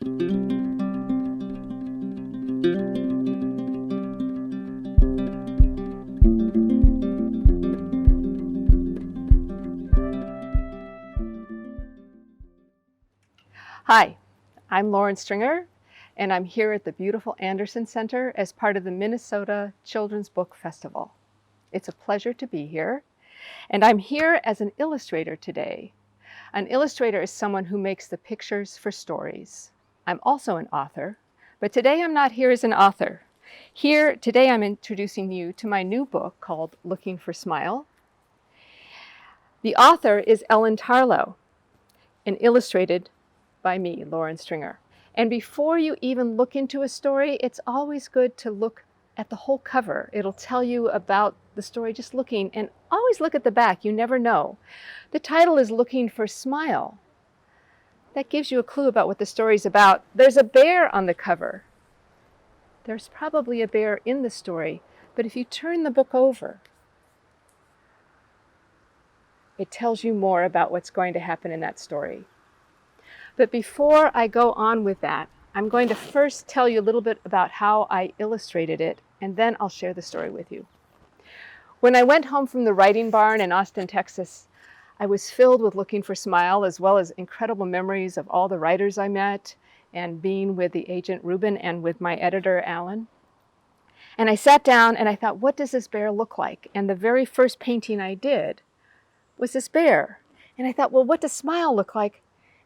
Hi, I'm Lauren Stringer, and I'm here at the beautiful Anderson Center as part of the Minnesota Children's Book Festival. It's a pleasure to be here, and I'm here as an illustrator today. An illustrator is someone who makes the pictures for stories. I'm also an author, but today I'm not here as an author. Today I'm introducing you to my new book called Looking for Smile. The author is Ellen Tarlow, and illustrated by me, Lauren Stringer. And before you even look into a story, it's always good to look at the whole cover. It'll tell you about the story just looking, and always look at the back, you never know. The title is Looking for Smile. That gives you a clue about what the story's about. There's a bear on the cover. There's probably a bear in the story, but if you turn the book over, it tells you more about what's going to happen in that story. But before I go on with that, I'm going to first tell you a little bit about how I illustrated it, and then I'll share the story with you. When I went home from the writing barn in Austin, Texas, I was filled with Looking for Smile, as well as incredible memories of all the writers I met, and being with the agent Ruben and with my editor Alan. And I sat down and I thought, what does this bear look like? And the very first painting I did was this bear. And I thought, well, what does smile look like?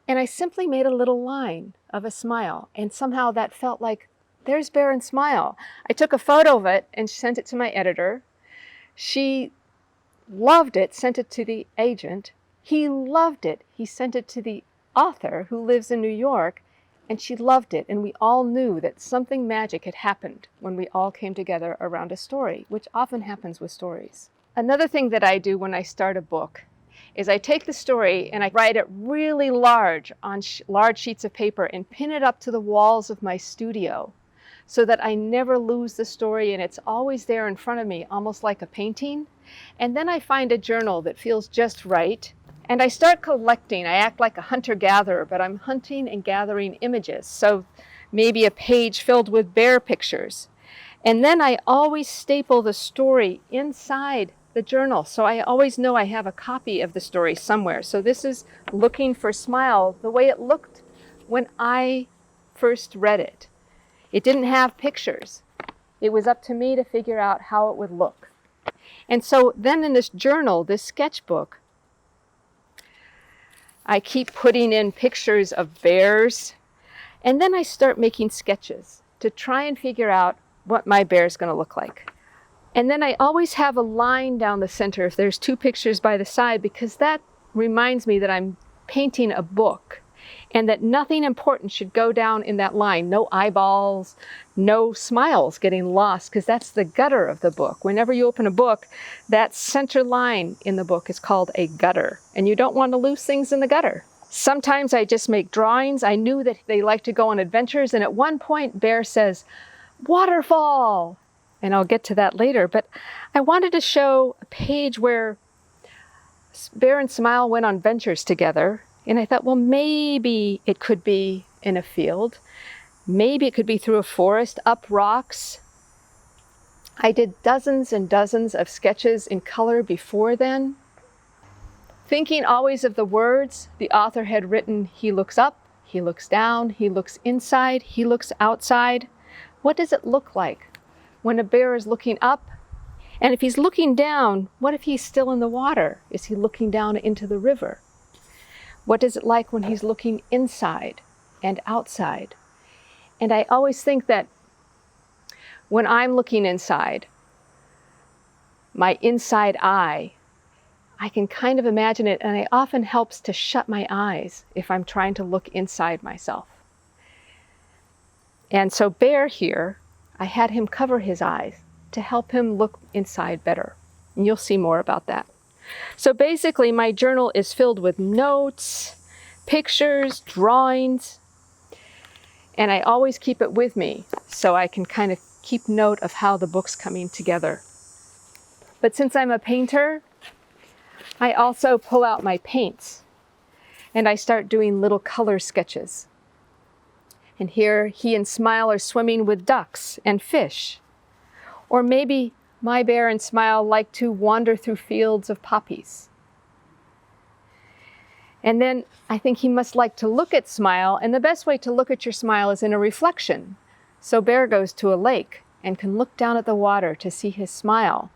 And I simply made a little line of a smile, and somehow that felt like, there's bear and smile. I took a photo of it and sent it to my editor. She loved it, sent it to the agent. He loved it. He sent it to the author who lives in New York, and she loved it. And we all knew that something magic had happened when we all came together around a story, which often happens with stories. Another thing that I do when I start a book is I take the story and I write it really large on large sheets of paper and pin it up to the walls of my studio so that I never lose the story, and it's always there in front of me, almost like a painting. And then I find a journal that feels just right, and I start collecting. I act like a hunter-gatherer, but I'm hunting and gathering images. So maybe a page filled with bear pictures. And then I always staple the story inside the journal, so I always know I have a copy of the story somewhere. So this is Looking for Smile, the way it looked when I first read it. It didn't have pictures. It was up to me to figure out how it would look. And so then in this journal, this sketchbook, I keep putting in pictures of bears, and then I start making sketches to try and figure out what my bear is going to look like. And then I always have a line down the center if there's two pictures by the side, because that reminds me that I'm painting a book and that nothing important should go down in that line. No eyeballs, no smiles getting lost, because that's the gutter of the book. Whenever you open a book, that center line in the book is called a gutter, and you don't want to lose things in the gutter. Sometimes I just make drawings. I knew that they like to go on adventures, and at one point Bear says, "Waterfall!" And I'll get to that later, but I wanted to show a page where Bear and Smile went on ventures together, and I thought, well, maybe it could be in a field. Maybe it could be through a forest, up rocks. I did dozens and dozens of sketches in color before then. Thinking always of the words, the author had written, he looks up, he looks down, he looks inside, he looks outside. What does it look like when a bear is looking up? And if he's looking down, what if he's still in the water? Is he looking down into the river? What is it like when he's looking inside and outside? And I always think that when I'm looking inside, my inside eye, I can kind of imagine it, and it often helps to shut my eyes if I'm trying to look inside myself. And so Bear here, I had him cover his eyes to help him look inside better. And you'll see more about that. So basically, my journal is filled with notes, pictures, drawings, and I always keep it with me so I can kind of keep note of how the book's coming together. But since I'm a painter, I also pull out my paints and I start doing little color sketches. And here he and Smile are swimming with ducks and fish. Or maybe my bear and Smile like to wander through fields of poppies. And then I think he must like to look at Smile, and the best way to look at your Smile is in a reflection. So Bear goes to a lake and can look down at the water to see his Smile.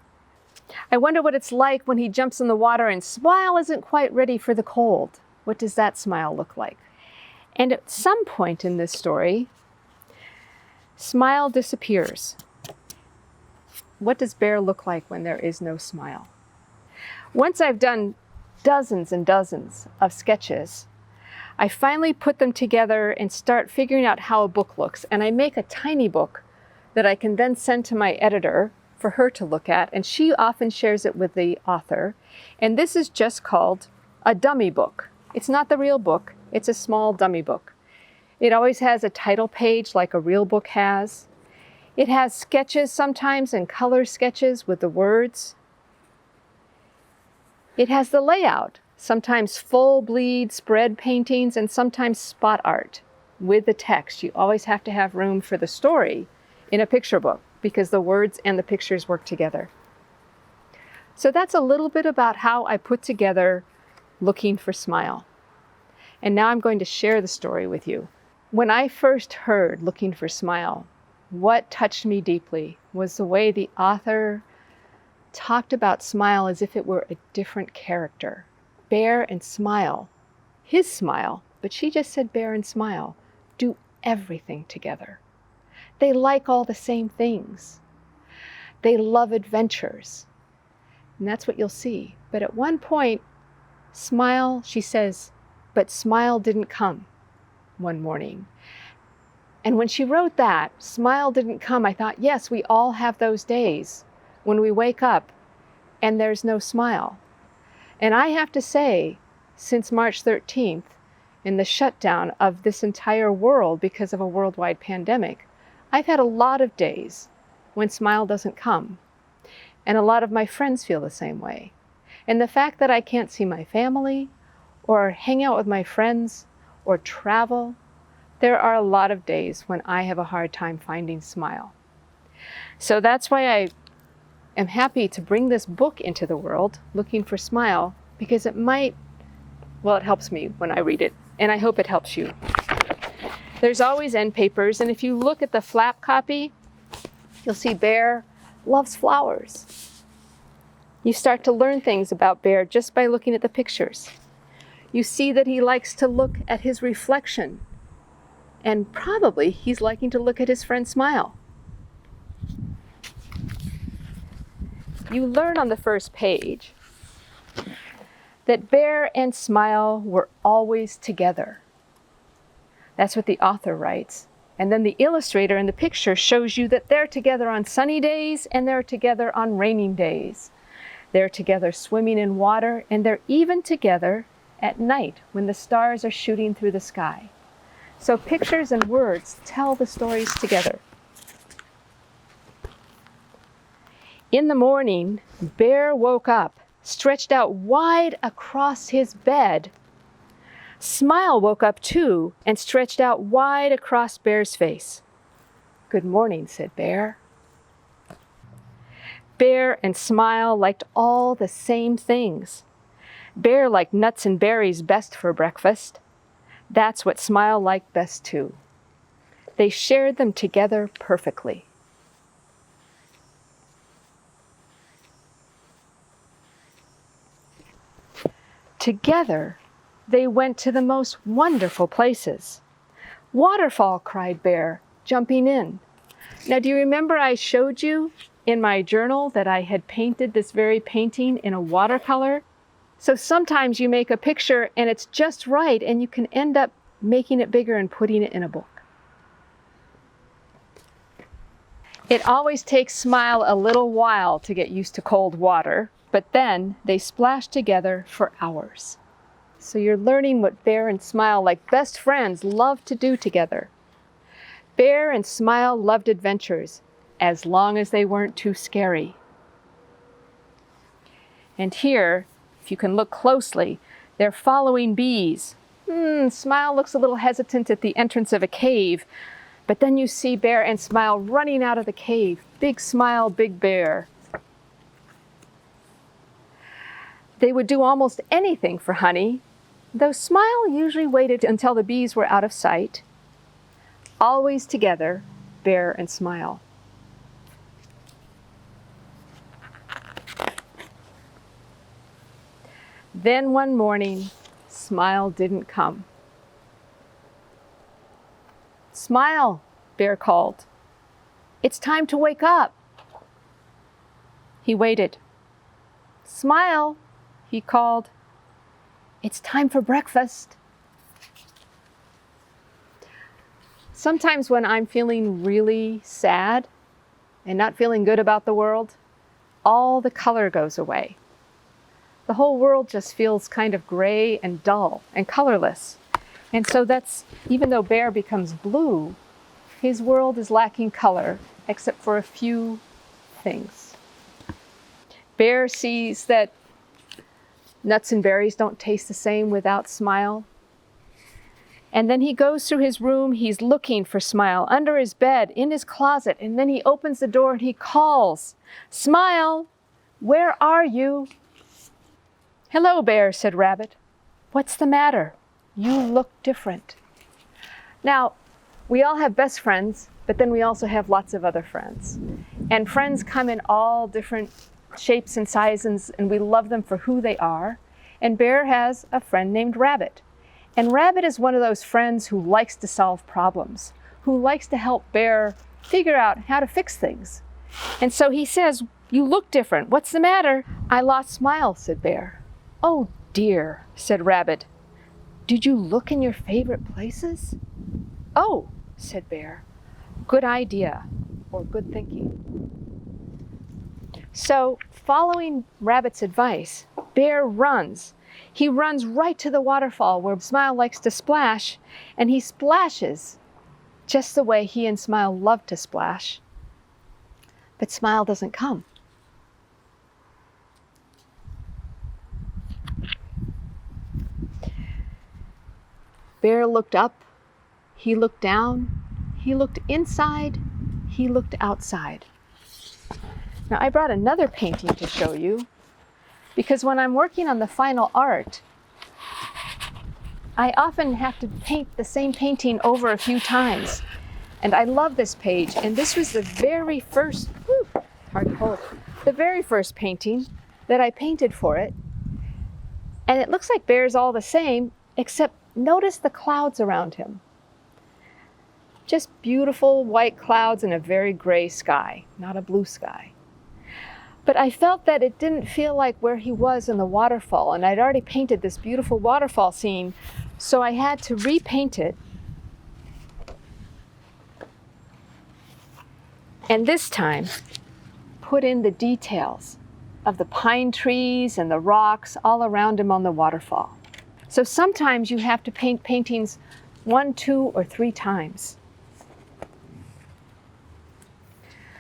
I wonder what it's like when he jumps in the water and Smile isn't quite ready for the cold. What does that Smile look like? And at some point in this story, Smile disappears. What does Bear look like when there is no Smile? Once I've done dozens and dozens of sketches, I finally put them together and start figuring out how a book looks. And I make a tiny book that I can then send to my editor for her to look at, and she often shares it with the author. And this is just called a dummy book. It's not the real book, it's a small dummy book. It always has a title page like a real book has. It has sketches sometimes and color sketches with the words. It has the layout, sometimes full bleed spread paintings and sometimes spot art with the text. You always have to have room for the story in a picture book because the words and the pictures work together. So that's a little bit about how I put together Looking for Smile. And now I'm going to share the story with you. When I first heard Looking for Smile, what touched me deeply was the way the author talked about Smile as if it were a different character. Bear and Smile, his Smile, but she just said Bear and Smile, do everything together. They like all the same things. They love adventures. And that's what you'll see. But at one point, Smile, she says, but Smile didn't come one morning. And when she wrote that, Smile didn't come, I thought, yes, we all have those days when we wake up and there's no Smile. And I have to say, since March 13th, in the shutdown of this entire world because of a worldwide pandemic, I've had a lot of days when Smile doesn't come. And a lot of my friends feel the same way. And the fact that I can't see my family or hang out with my friends or travel, there are a lot of days when I have a hard time finding Smile. So that's why I am happy to bring this book into the world, Looking for Smile, because it might, well, it helps me when I read it, and I hope it helps you. There's always end papers, and if you look at the flap copy, you'll see Bear loves flowers. You start to learn things about Bear just by looking at the pictures. You see that he likes to look at his reflection, and probably he's liking to look at his friend Smile. You learn on the first page that Bear and Smile were always together. That's what the author writes. And then the illustrator in the picture shows you that they're together on sunny days and they're together on raining days. They're together swimming in water, and they're even together at night when the stars are shooting through the sky. So pictures and words tell the stories together. In the morning, Bear woke up, stretched out wide across his bed. Smile woke up too and stretched out wide across Bear's face. "Good morning," said Bear. Bear and Smile liked all the same things. Bear liked nuts and berries best for breakfast. That's what Smile liked best too. They shared them together perfectly. Together, they went to the most wonderful places. "Waterfall," cried Bear, jumping in. Now, do you remember I showed you in my journal that I had painted this very painting in a watercolor? So sometimes you make a picture and it's just right, and you can end up making it bigger and putting it in a book. It always takes Smile a little while to get used to cold water, but then they splash together for hours. So you're learning what Bear and Smile, like best friends, love to do together. Bear and Smile loved adventures, as long as they weren't too scary. And here, if you can look closely, they're following bees Smile looks a little hesitant at the entrance of a cave, but then you see Bear and Smile running out of the cave. Big smile, big bear. They would do almost anything for honey, though Smile usually waited until the bees were out of sight. Always together, Bear and Smile. Then one morning, Smile didn't come. "Smile," Bear called. "It's time to wake up." He waited. "Smile," he called. "It's time for breakfast." Sometimes when I'm feeling really sad and not feeling good about the world, all the color goes away. The whole world just feels kind of gray and dull and colorless. And so that's, even though Bear becomes blue, his world is lacking color except for a few things. Bear sees that nuts and berries don't taste the same without Smile. And then he goes through his room, he's looking for Smile, under his bed, in his closet, and then he opens the door and he calls, "Smile, where are you?" "Hello, Bear," said Rabbit. "What's the matter? You look different." Now, we all have best friends, but then we also have lots of other friends. And friends come in all different shapes and sizes, and we love them for who they are. And Bear has a friend named Rabbit. And Rabbit is one of those friends who likes to solve problems, who likes to help Bear figure out how to fix things. And so he says, "You look different. What's the matter?" "I lost Smile," said Bear. "Oh dear," said Rabbit. "Did you look in your favorite places?" "Oh," said Bear. "Good idea," or good thinking. So, following Rabbit's advice, Bear runs. He runs right to the waterfall where Smile likes to splash, and he splashes just the way he and Smile love to splash. But Smile doesn't come. Bear looked up, he looked down, he looked inside, he looked outside. Now I brought another painting to show you, because when I'm working on the final art, I often have to paint the same painting over a few times. And I love this page, and this was the very first, hard to hold, the very first painting that I painted for it. And it looks like Bear's all the same, except notice the clouds around him. Just beautiful white clouds and a very gray sky, not a blue sky. But I felt that it didn't feel like where he was in the waterfall, and I'd already painted this beautiful waterfall scene, so I had to repaint it. And this time, put in the details of the pine trees and the rocks all around him on the waterfall. So sometimes you have to paint paintings 1, 2, or 3 times.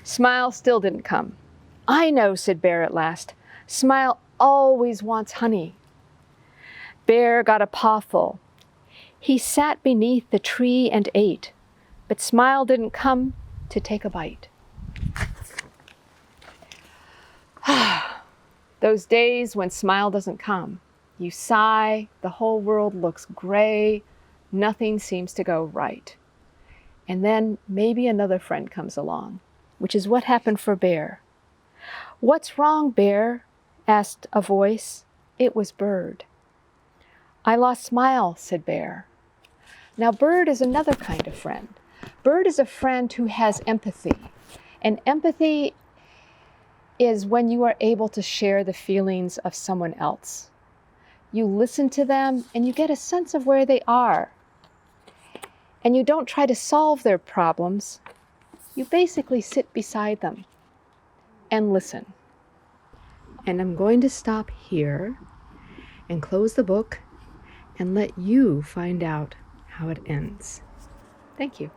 Smile still didn't come. "I know," said Bear at last. "Smile always wants honey." Bear got a pawful. He sat beneath the tree and ate, but Smile didn't come to take a bite. Those days when Smile doesn't come, you sigh, the whole world looks gray, nothing seems to go right. And then maybe another friend comes along, which is what happened for Bear. "What's wrong, Bear?" asked a voice. It was Bird. "I lost Smile," said Bear. Now Bird is another kind of friend. Bird is a friend who has empathy. And empathy is when you are able to share the feelings of someone else. You listen to them and you get a sense of where they are. And you don't try to solve their problems. You basically sit beside them and listen. And I'm going to stop here and close the book and let you find out how it ends. Thank you.